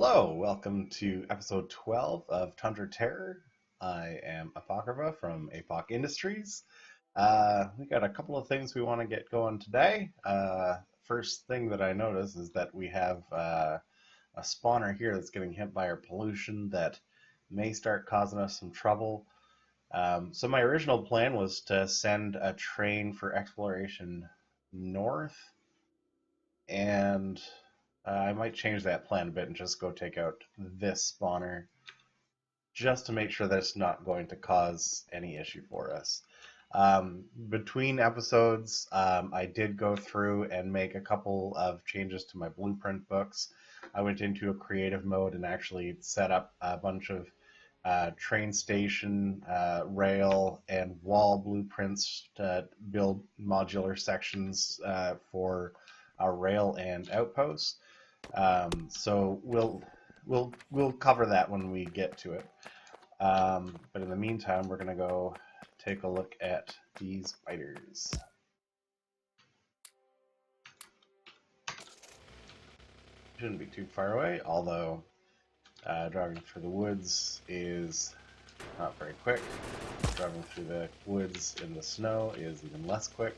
Hello, welcome to episode 12 of Tundra Terror. I am Apocrypha from Apoc Industries. We got a couple of things we want to get going today. First thing that I notice is that we have a spawner here that's getting hit by our pollution that may start causing us some trouble. So my original plan was to send a train for exploration north, and I might change that plan a bit and just go take out this spawner just to make sure that it's not going to cause any issue for us. Between episodes, I did go through and make a couple of changes to my blueprint books. I went into a creative mode and actually set up a bunch of train station, rail, and wall blueprints to build modular sections for our rail and outposts. So we'll cover that when we get to it. But in the meantime, we're gonna go take a look at these spiders. Shouldn't be too far away, although driving through the woods is not very quick. Driving through the woods in the snow is even less quick.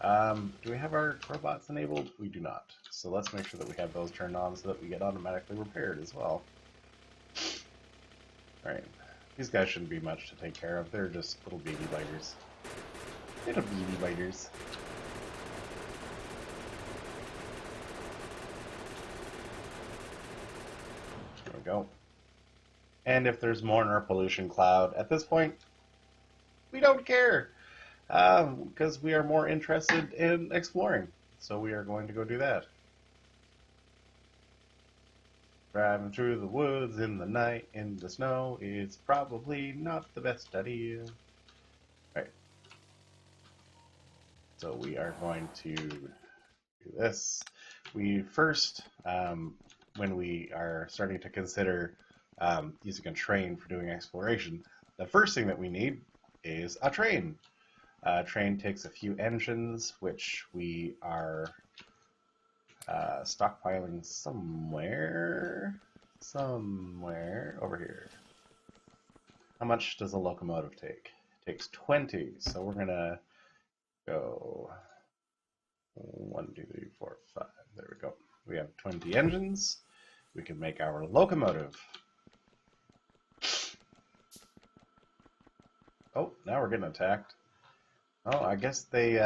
Do we have our robots enabled? We do not. So let's make sure that we have those turned on so that we get automatically repaired as well. Alright. These guys shouldn't be much to take care of. They're just little baby biters. Little baby biters. There we go. And if there's more in our pollution cloud, at this point, we don't care. Because we are more interested in exploring. So we are going to go do that. Driving through the woods in the night, in the snow, is probably not the best idea. Right. So we are going to do this. We first, when we are starting to consider using a train for doing exploration, the first thing that we need is a train. A train takes a few engines, which we are stockpiling somewhere over here. How much does a locomotive take? It takes 20, so we're gonna go 1, 2, 3, 4, 5. There we go. We have 20 engines. We can make our locomotive. Oh, now we're getting attacked. Oh, I guess they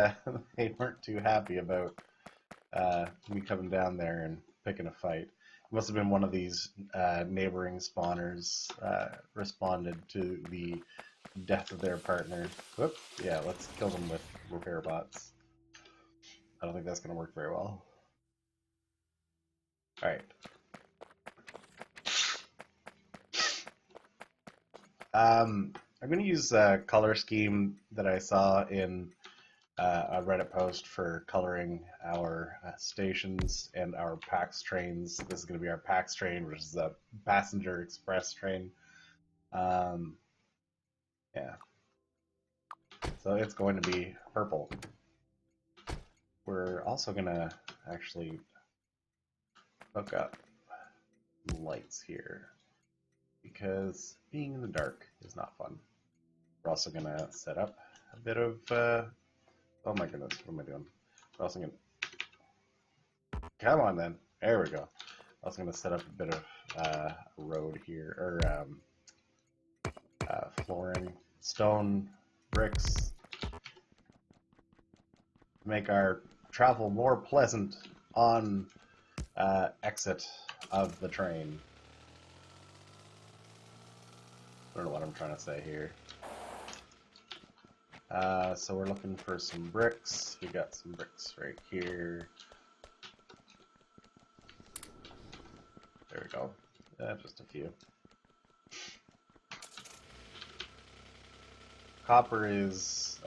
they weren't too happy about me coming down there and picking a fight. It must have been one of these neighboring spawners responded to the death of their partner. Whoop, yeah, let's kill them with repair bots. I don't think that's going to work very well. Alright. I'm going to use a color scheme that I saw in a Reddit post for coloring our stations and our PAX trains. This is going to be our PAX train, which is a passenger express train. Yeah. So it's going to be purple. We're also going to actually hook up lights here, because being in the dark is not fun. We're also going to set up a bit of, oh my goodness, what am I doing? We're also going to, come on then, there we go. Also going to set up a bit of road here, or flooring, stone, bricks, to make our travel more pleasant on exit of the train. I don't know what I'm trying to say here. So we're looking for some bricks. We got some bricks right here. There we go. Just a few. Copper is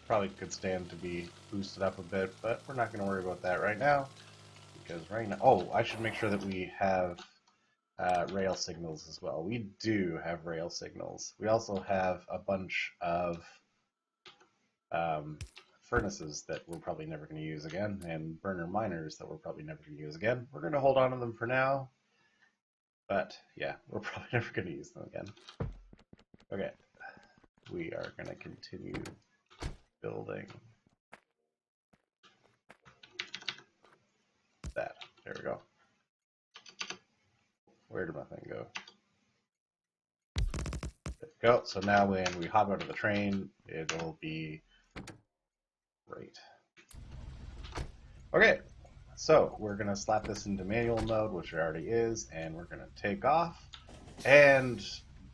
probably could stand to be boosted up a bit, but we're not going to worry about that right now, because right now, oh, I should make sure that we have rail signals as well. We do have rail signals. We also have a bunch of furnaces that we're probably never going to use again, and burner miners that we're probably never going to use again. We're going to hold on to them for now, But yeah, we're probably never going to use them again. Okay, we are going to continue building that. There we go. Where did my thing go? There we go. So now when we hop out of the train, it'll be great. Okay, so we're going to slap this into manual mode, which it already is, and we're going to take off. And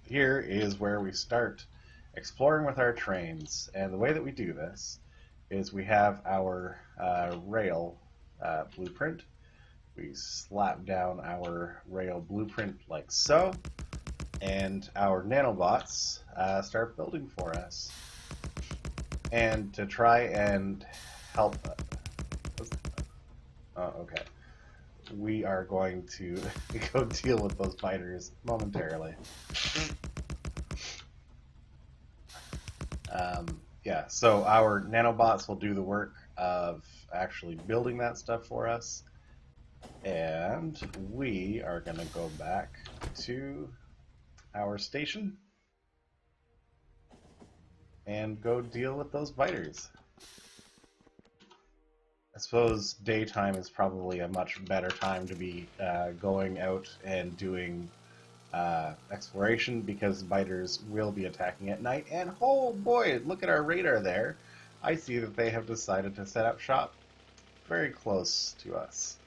here is where we start exploring with our trains. And the way that we do this is we have our rail blueprint. We slap down our rail blueprint like so, and our nanobots start building for us. And to try and help, okay, we are going to go deal with those fighters momentarily. Yeah, so our nanobots will do the work of actually building that stuff for us. And we are going to go back to our station and go deal with those biters. I suppose daytime is probably a much better time to be going out and doing exploration, because biters will be attacking at night. And oh boy, look at our radar there. I see that they have decided to set up shop very close to us.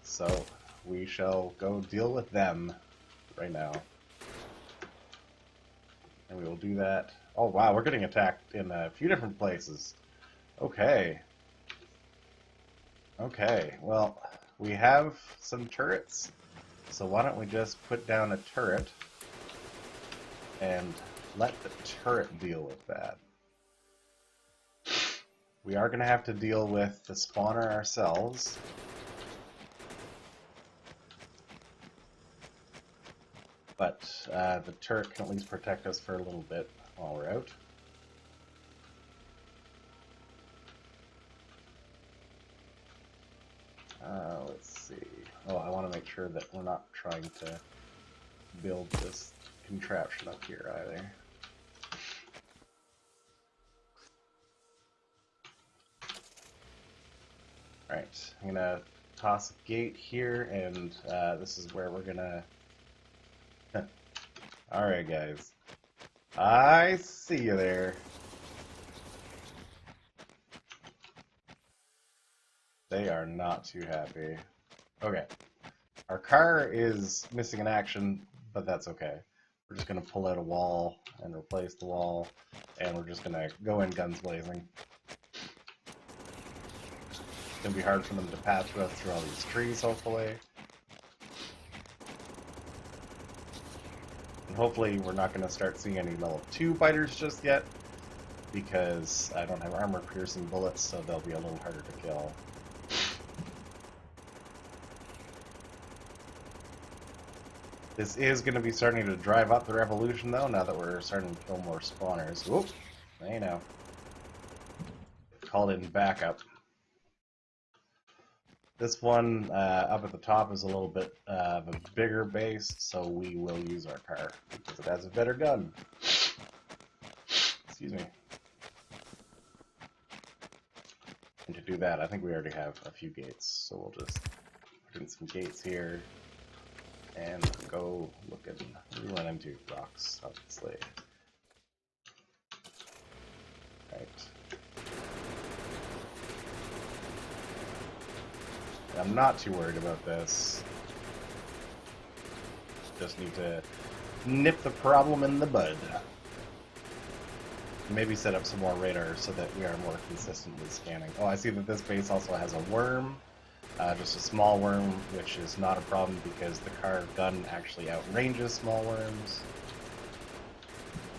So we shall go deal with them right now. And we will do that. Oh wow, we're getting attacked in a few different places. Okay. Okay, well, we have some turrets. So why don't we just put down a turret and let the turret deal with that. We are going to have to deal with the spawner ourselves. But the turret can at least protect us for a little bit while we're out. Let's see. Oh, I want to make sure that we're not trying to build this contraption up here either. Alright, I'm going to toss a gate here, and this is where we're going to... Alright guys, I see you there. They are not too happy. Okay, our car is missing in action, but that's okay. We're just going to pull out a wall and replace the wall, and we're just going to go in guns blazing. It's going to be hard for them to pass through all these trees, hopefully. And hopefully we're not going to start seeing any level 2 biters just yet, because I don't have armor-piercing bullets, so they'll be a little harder to kill. This is going to be starting to drive up the revolution, though, now that we're starting to kill more spawners. Whoop! You know. Called in backup. This one up at the top is a little bit of a bigger base, so we will use our car because it has a better gun. Excuse me. And to do that, I think we already have a few gates, so we'll just put in some gates here and go looking. We run into rocks, obviously. Right. I'm not too worried about this. Just need to nip the problem in the bud. Maybe set up some more radar so that we are more consistently scanning. Oh, I see that this base also has a worm. Just a small worm, which is not a problem because the car gun actually outranges small worms.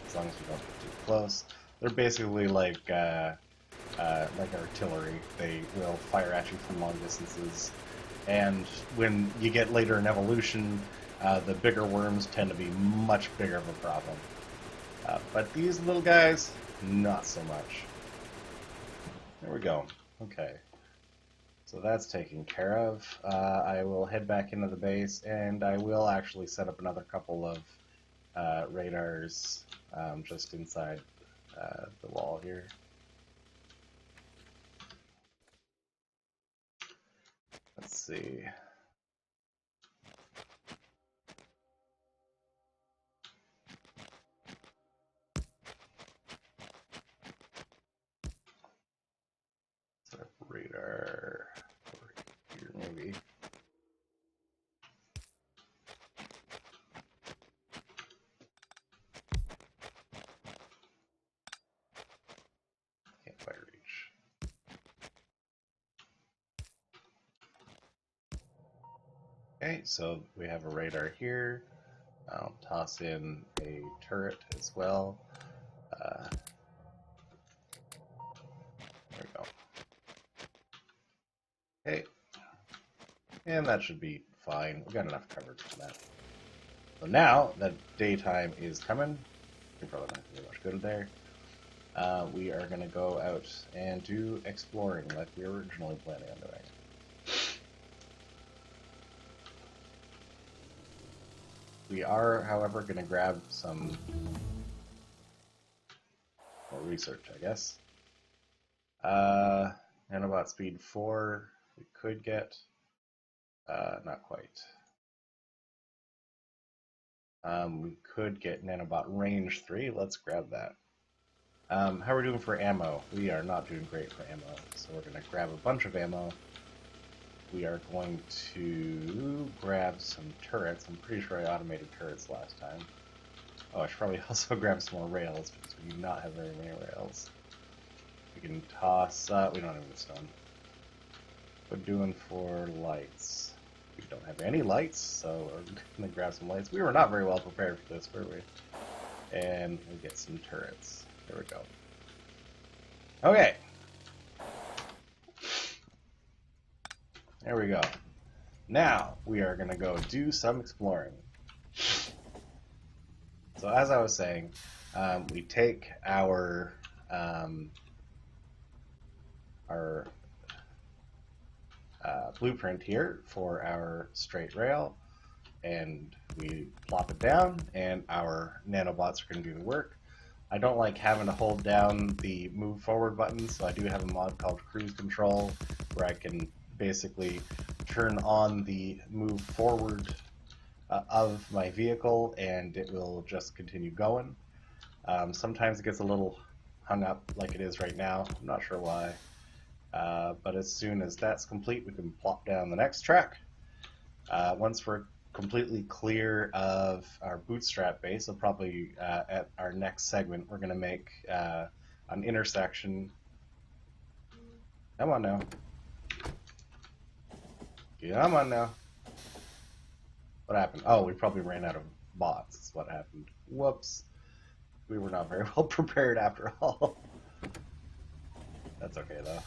As long as we don't get too close. They're basically like artillery. They will fire at you from long distances. And when you get later in evolution, the bigger worms tend to be much bigger of a problem. But these little guys, not so much. There we go. Okay. So that's taken care of. I will head back into the base, and I will actually set up another couple of radars just inside the wall here. Let's see. Set up radar over here, maybe. Can't quite reach. Okay, so we have a radar here. I'll toss in a turret as well. There we go. Okay, and that should be fine. We've got enough coverage for that. So now that daytime is coming, you're probably not going to do much good there. We are going to go out and do exploring like we were originally planning on doing. We are, however, going to grab some more research, I guess. Nanobot speed 4, we could get, not quite. We could get nanobot range 3, let's grab that. How are we doing for ammo? We are not doing great for ammo, so we're going to grab a bunch of ammo. We are going to grab some turrets. I'm pretty sure I automated turrets last time. Oh, I should probably also grab some more rails, because we do not have very many rails. We can toss, we don't have any stone. We're doing for lights. We don't have any lights, so we're going to grab some lights. We were not very well prepared for this, were we? And we'll get some turrets. There we go. Okay. There we go. Now we are going to go do some exploring. So as I was saying, we take our blueprint here for our straight rail, and we plop it down, and our nanobots are going to do the work. I don't like having to hold down the move forward button, so I do have a mod called cruise control where I can basically turn on the move forward of my vehicle, and it will just continue going. Sometimes it gets a little hung up like it is right now. I'm not sure why. But as soon as that's complete, we can plop down the next track. Once we're completely clear of our bootstrap base, so probably at our next segment, we're going to make an intersection. Come on now. Come on now. What happened? Oh, we probably ran out of bots. That's what happened. Whoops. We were not very well prepared after all. That's okay, though.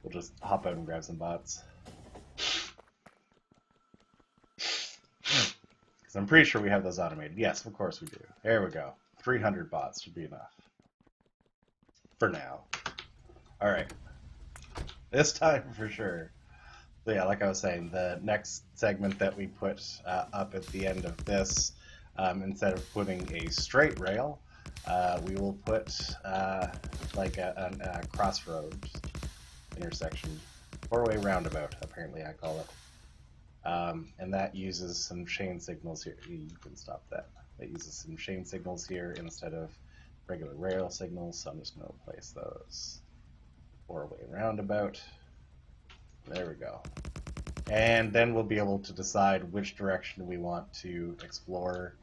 We'll just hop out and grab some bots. Because I'm pretty sure we have those automated. Yes, of course we do. There we go. 300 bots should be enough. For now. Alright. This time for sure. So yeah, like I was saying, the next segment that we put up at the end of this, instead of putting a straight rail, we will put like a crossroads intersection, four-way roundabout, apparently I call it. And that uses some chain signals here. You can stop that. That uses some chain signals here instead of regular rail signals, so I'm just going to place those. Four-way roundabout. There we go. And then we'll be able to decide which direction we want to explore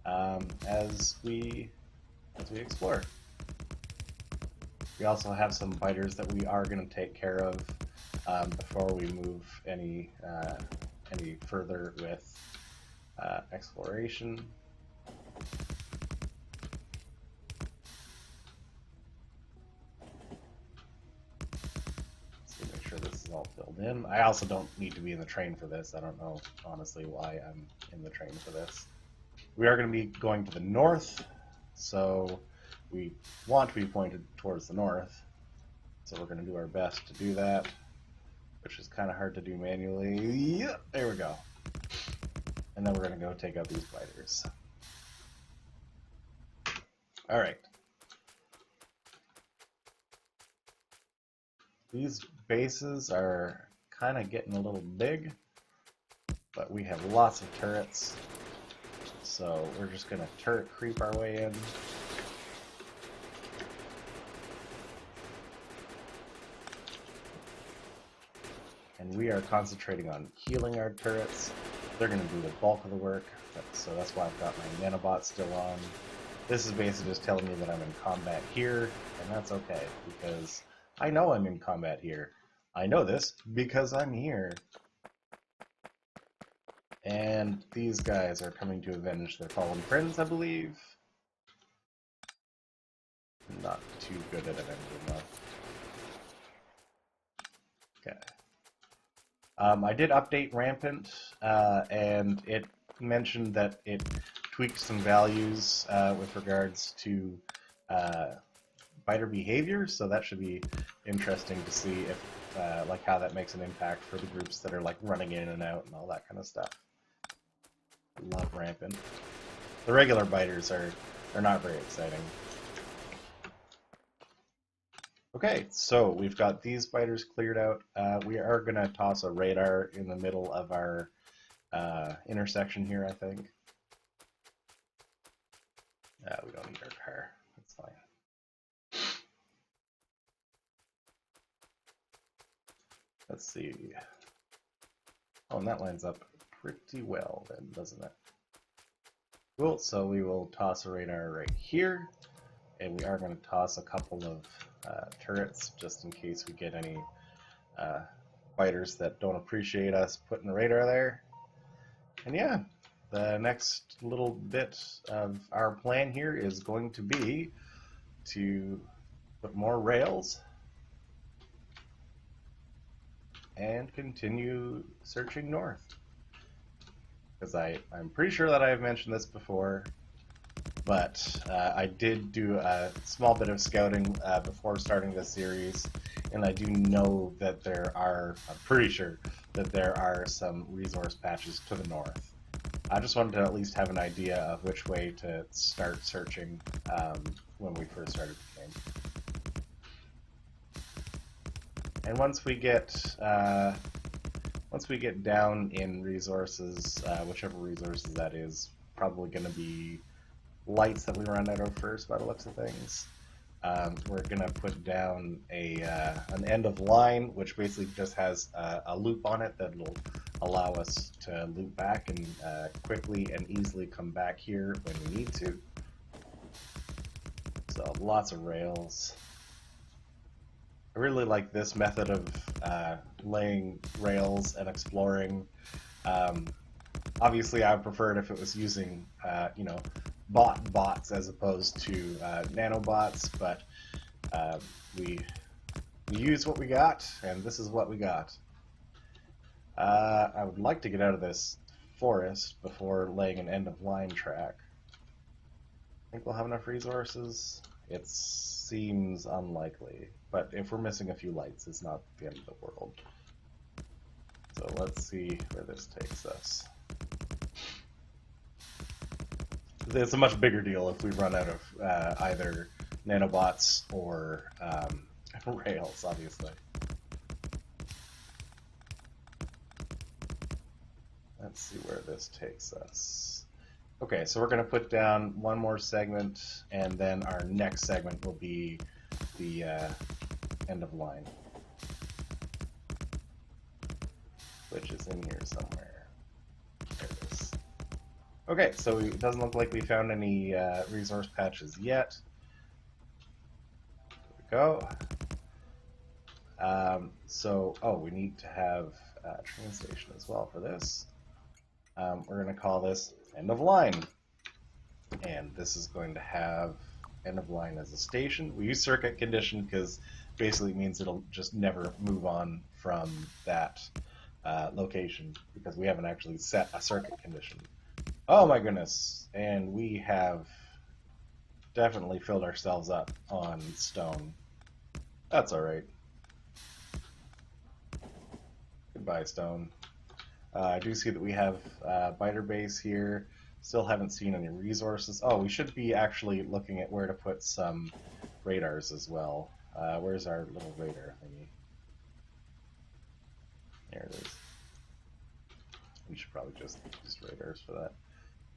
as we explore. We also have some biters that we are going to take care of before we move any further with exploration. Make sure this is all filled in. I also don't need to be in the train for this. I don't know, honestly, why I'm in the train for this. We are going to be going to the north, so we want to be pointed towards the north. So we're going to do our best to do that. which is kind of hard to do manually. Yeah, there we go. And then we're going to go take out these biters. Alright. These bases are kind of getting a little big, but we have lots of turrets, so we're just going to turret creep our way in. And we are concentrating on healing our turrets. They're going to do the bulk of the work, so that's why I've got my nanobots still on. This is basically just telling me that I'm in combat here, and that's okay, because I know I'm in combat here. I know this because I'm here. And these guys are coming to avenge their fallen friends, I believe. Not too good at avenging, though. Okay. I did update Rampant, and it mentioned that it tweaked some values with regards to biter behavior, so that should be interesting to see if, like, how that makes an impact for the groups that are like running in and out and all that kind of stuff. Love Rampant. The regular biters are not very exciting. Okay, so we've got these biters cleared out. We are going to toss a radar in the middle of our intersection here, I think. We don't need our car. That's fine. Let's see. Oh, and that lines up pretty well then, doesn't it? Cool, so we will toss a radar right here, and we are going to toss a couple of turrets just in case we get any fighters that don't appreciate us putting a radar there. And yeah, the next little bit of our plan here is going to be to put more rails and continue searching north. Because I'm pretty sure that I've mentioned this before, but I did do a small bit of scouting before starting this series, and I do know that I'm pretty sure that there are some resource patches to the north. I just wanted to at least have an idea of which way to start searching when we first started the game. And once we get down in resources, whichever resources that is, probably going to be lights that we run out of first by the looks of things. We're going to put down an end of line, which basically just has a loop on it that will allow us to loop back and quickly and easily come back here when we need to. So lots of rails. I really like this method of laying rails and exploring. Obviously, I would prefer it if it was using, bots as opposed to nanobots, but we use what we got, and this is what we got. I would like to get out of this forest before laying an end-of-line track. I think we'll have enough resources. It seems unlikely, but if we're missing a few lights, it's not the end of the world. So let's see where this takes us. It's a much bigger deal if we run out of either nanobots or rails, obviously. Let's see where this takes us. Okay, so we're going to put down one more segment, and then our next segment will be the end of line, which is in here somewhere. There it is. Okay, so it doesn't look like we found any resource patches yet. There we go. We need to have a train station as well for this. We're going to call this end of line. And this is going to have end of line as a station. We use circuit condition because basically it means it'll just never move on from that location because we haven't actually set a circuit condition. Oh my goodness, and we have definitely filled ourselves up on stone. That's alright. Goodbye, stone. I do see that we have biter base here. Still haven't seen any resources. Oh, we should be actually looking at where to put some radars as well. Where's our little radar thingy? There it is. We should probably just use radars for that.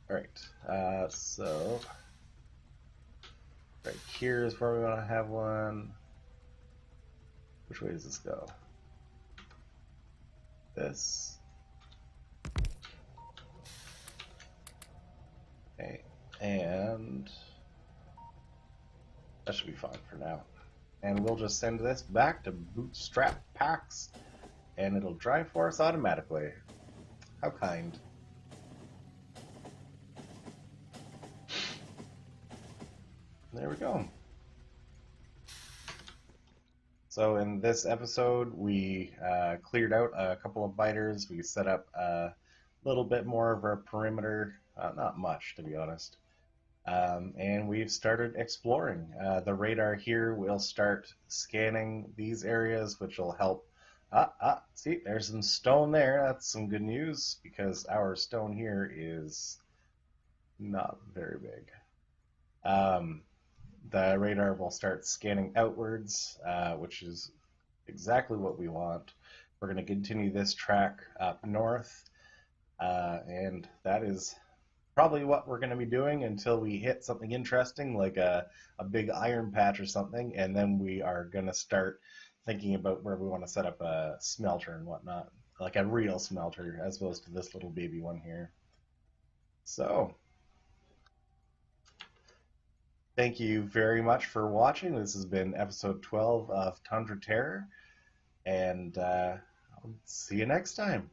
Alright, so right here is where we want to have one. Which way does this go? This. Okay, and that should be fine for now. And we'll just send this back to Bootstrap Packs, and it'll drive for us automatically. How kind. There we go. So in this episode, we cleared out a couple of biters. We set up a little bit more of a perimeter, not much to be honest. And we've started exploring. The radar here will start scanning these areas, which will help. See, there's some stone there. That's some good news because our stone here is not very big. The radar will start scanning outwards, which is exactly what we want. We're going to continue this track up north, and that is probably what we're going to be doing until we hit something interesting like a big iron patch or something, and then we are going to start thinking about where we want to set up a smelter and whatnot, like a real smelter as opposed to this little baby one here. So thank you very much for watching. This has been episode 12 of Tundra Terror, and I'll see you next time.